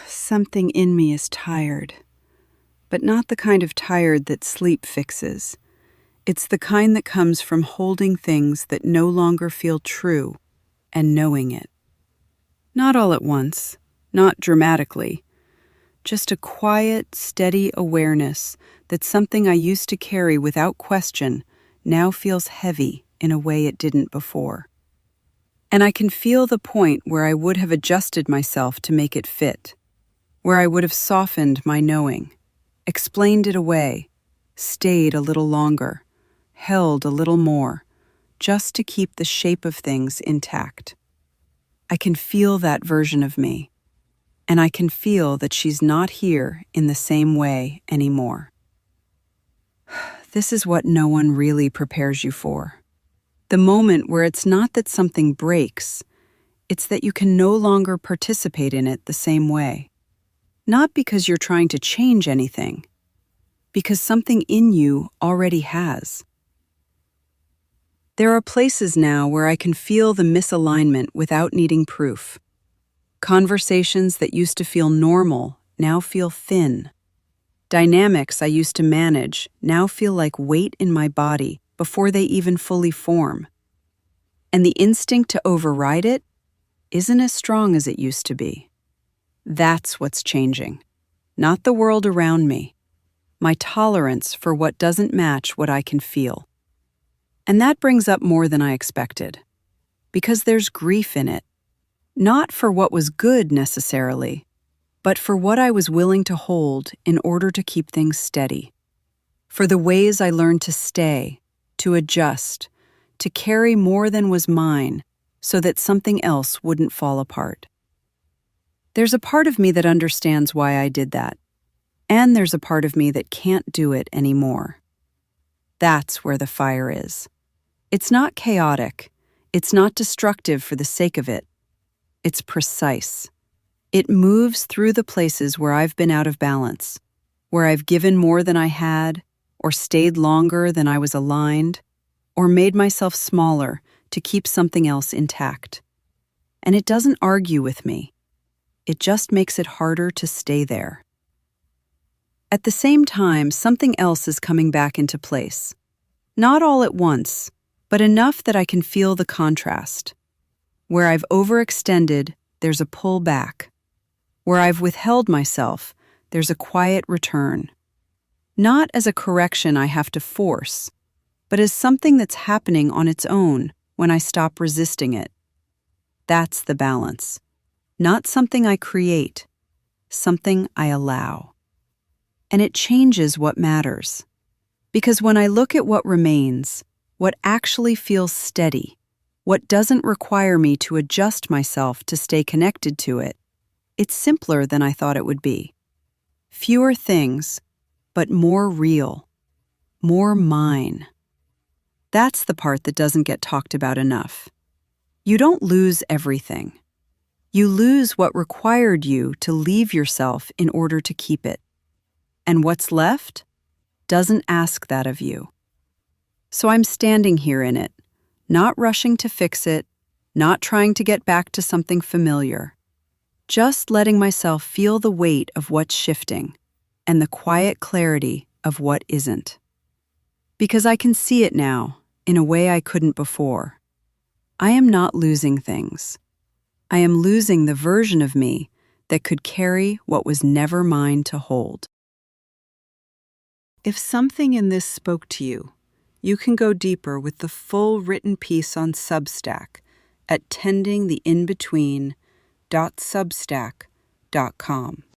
Something in me is tired, but not the kind of tired that sleep fixes. It's the kind that comes from holding things that no longer feel true and knowing it. Not all at once, not dramatically, just a quiet, steady awareness that something I used to carry without question now feels heavy in a way it didn't before. And I can feel the point where I would have adjusted myself to make it fit, where I would have softened my knowing, explained it away, stayed a little longer, held a little more, just to keep the shape of things intact. I can feel that version of me, and I can feel that she's not here in the same way anymore. This is what no one really prepares you for. The moment where it's not that something breaks, it's that you can no longer participate in it the same way. Not because you're trying to change anything, because something in you already has. There are places now where I can feel the misalignment without needing proof. Conversations that used to feel normal now feel thin. Dynamics I used to manage now feel like weight in my body before they even fully form. And the instinct to override it isn't as strong as it used to be. That's what's changing, not the world around me, my tolerance for what doesn't match what I can feel. And that brings up more than I expected, because there's grief in it, not for what was good necessarily, but for what I was willing to hold in order to keep things steady, for the ways I learned to stay, to adjust, to carry more than was mine so that something else wouldn't fall apart. There's a part of me that understands why I did that, and there's a part of me that can't do it anymore. That's where the fire is. It's not chaotic. It's not destructive for the sake of it. It's precise. It moves through the places where I've been out of balance, where I've given more than I had, or stayed longer than I was aligned, or made myself smaller to keep something else intact. And it doesn't argue with me. It just makes it harder to stay there. At the same time, something else is coming back into place. Not all at once, but enough that I can feel the contrast. Where I've overextended, there's a pull back. Where I've withheld myself, there's a quiet return. Not as a correction I have to force, but as something that's happening on its own when I stop resisting it. That's the balance. Not something I create, something I allow. And it changes what matters. Because when I look at what remains, what actually feels steady, what doesn't require me to adjust myself to stay connected to it, it's simpler than I thought it would be. Fewer things, but more real, more mine. That's the part that doesn't get talked about enough. You don't lose everything. You lose what required you to leave yourself in order to keep it. And what's left doesn't ask that of you. So I'm standing here in it, not rushing to fix it, not trying to get back to something familiar. Just letting myself feel the weight of what's shifting and the quiet clarity of what isn't. Because I can see it now in a way I couldn't before. I am not losing things. I am losing the version of me that could carry what was never mine to hold. If something in this spoke to you, you can go deeper with the full written piece on Substack at tendingtheinbetween.substack.com.